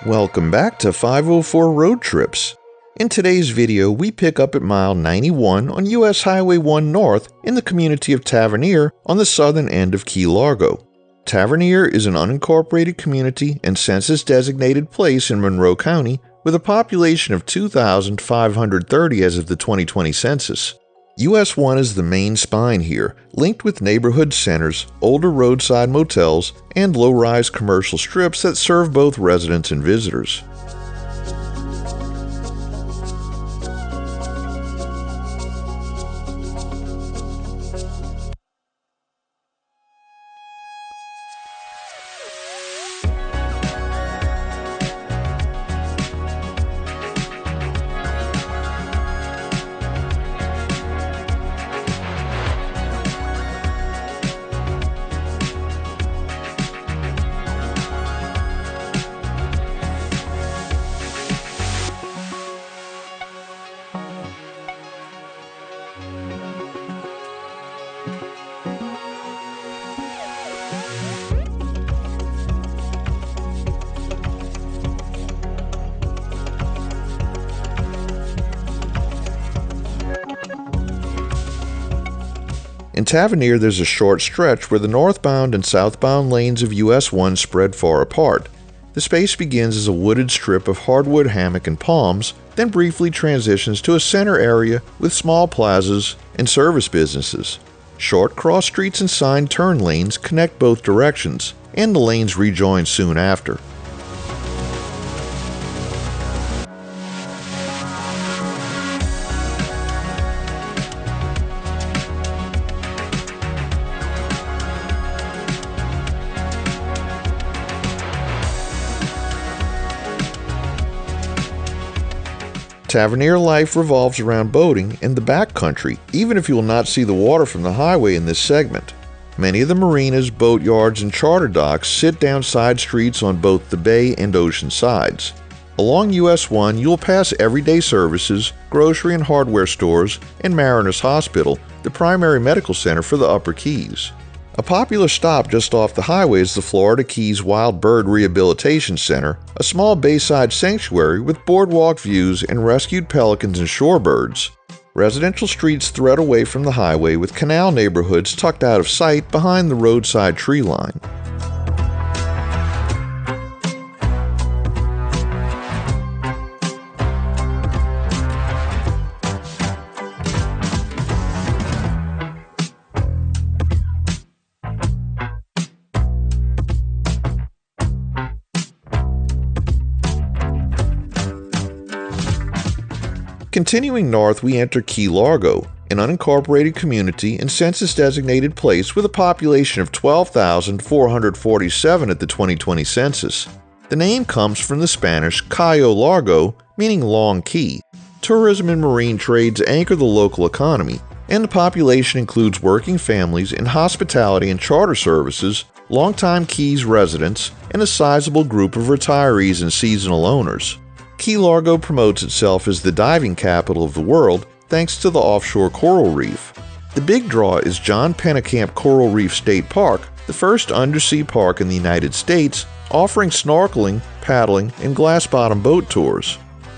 Welcome back to 504 Road Trips. In today's video, we pick up at mile 91 on US Highway 1 North in the community of Tavernier on the southern end of Key Largo. Tavernier is an unincorporated community and census-designated place in Monroe County with a population of 2,530 as of the 2020 census. US-1 is the main spine here, linked with neighborhood centers, older roadside motels, and low-rise commercial strips that serve both residents and visitors. In Tavernier, there's a short stretch where the northbound and southbound lanes of US-1 spread far apart. The space begins as a wooded strip of hardwood hammock and palms, then briefly transitions to a center area with small plazas and service businesses. Short cross streets and signed turn lanes connect both directions, and the lanes rejoin soon after. Tavernier life revolves around boating and the backcountry, even if you will not see the water from the highway in this segment. Many of the marinas, boatyards, and charter docks sit down side streets on both the bay and ocean sides. Along US-1, you will pass everyday services, grocery and hardware stores, and Mariners Hospital, the primary medical center for the Upper Keys. A popular stop just off the highway is the Florida Keys Wild Bird Rehabilitation Center, a small bayside sanctuary with boardwalk views and rescued pelicans and shorebirds. Residential streets thread away from the highway with canal neighborhoods tucked out of sight behind the roadside tree line. Continuing north, we enter Key Largo, an unincorporated community and census-designated place with a population of 12,447 at the 2020 census. The name comes from the Spanish Cayo Largo, meaning long key. Tourism and marine trades anchor the local economy, and the population includes working families in hospitality and charter services, longtime Keys residents, and a sizable group of retirees and seasonal owners. Key Largo promotes itself as the diving capital of the world thanks to the offshore coral reef. The big draw is John Pennekamp Coral Reef State Park, the first undersea park in the United States, offering snorkeling, paddling, and glass-bottom boat tours.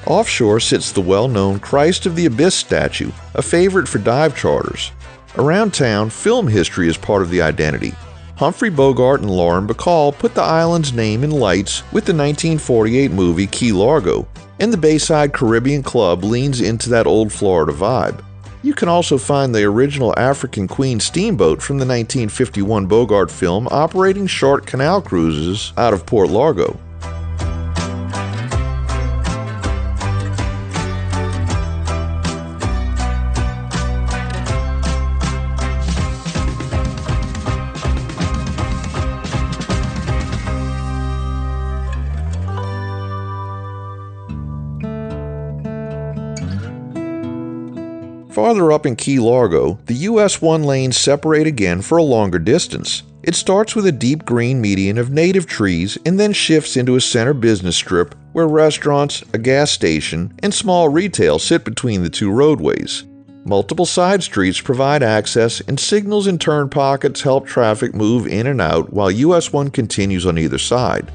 Offshore sits the well-known Christ of the Abyss statue, a favorite for dive charters. Around town, film history is part of the identity. Humphrey Bogart and Lauren Bacall put the island's name in lights with the 1948 movie Key Largo, and the Bayside Caribbean Club leans into that old Florida vibe. You can also find the original African Queen steamboat from the 1951 Bogart film operating short canal cruises out of Port Largo. Farther up in Key Largo, the US-1 lanes separate again for a longer distance. It starts with a deep green median of native trees and then shifts into a center business strip where restaurants, a gas station, and small retail sit between the two roadways. Multiple side streets provide access, and signals and turn pockets help traffic move in and out while US-1 continues on either side.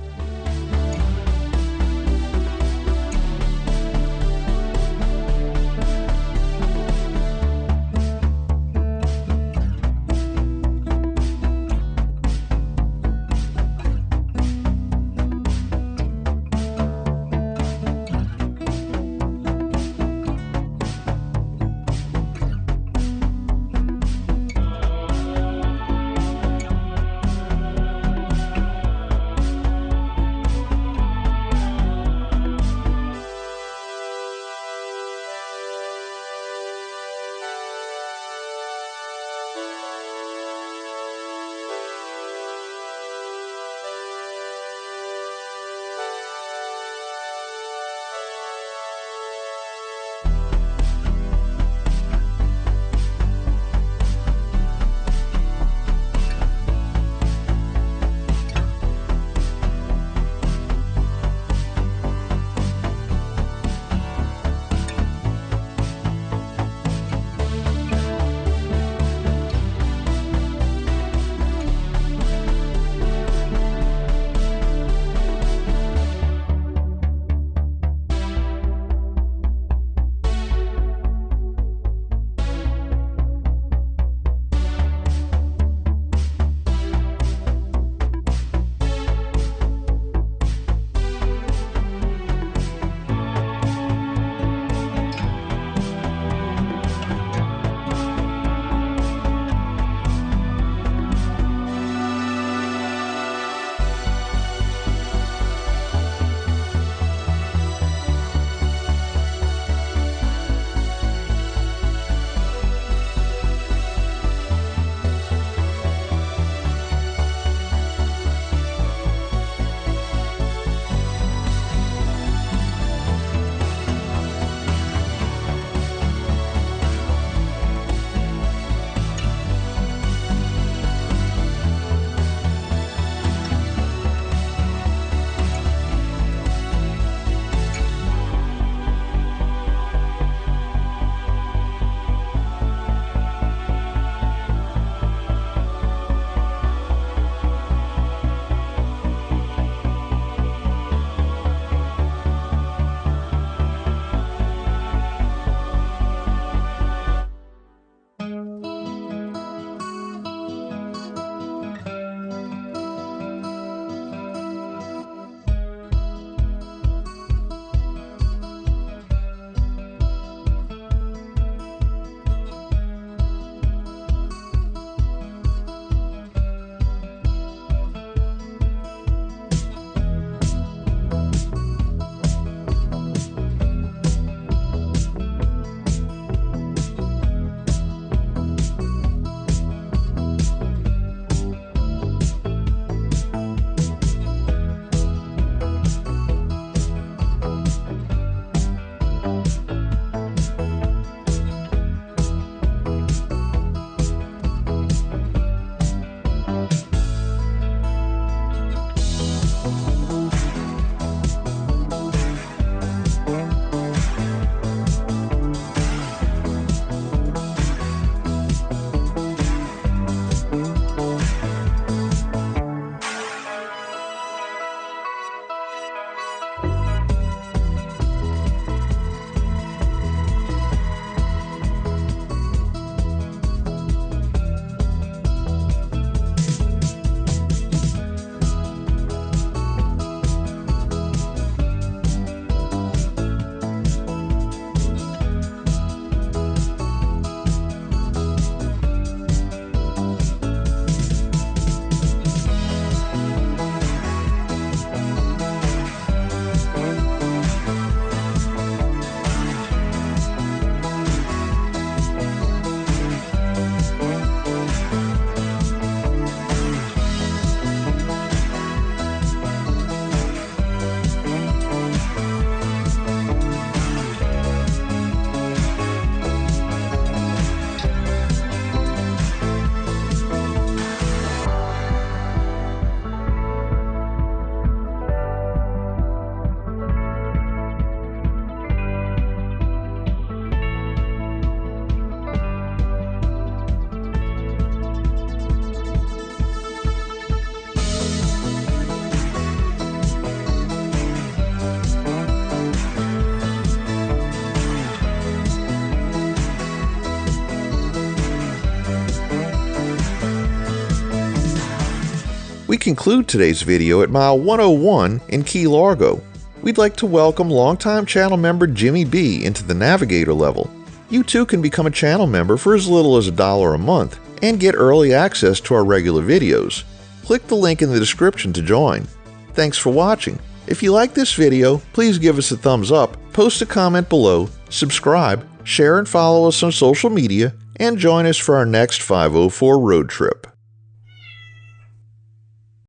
conclude today's video at mile 101 in Key Largo. We'd like to welcome longtime channel member Jimmy B into the Navigator level. You too can become a channel member for as little as $1 a month and get early access to our regular videos. Click the link in the description to join. Thanks for watching. If you like this video, please give us a thumbs up, post a comment below, subscribe, share and follow us on social media, and join us for our next 504 road trip.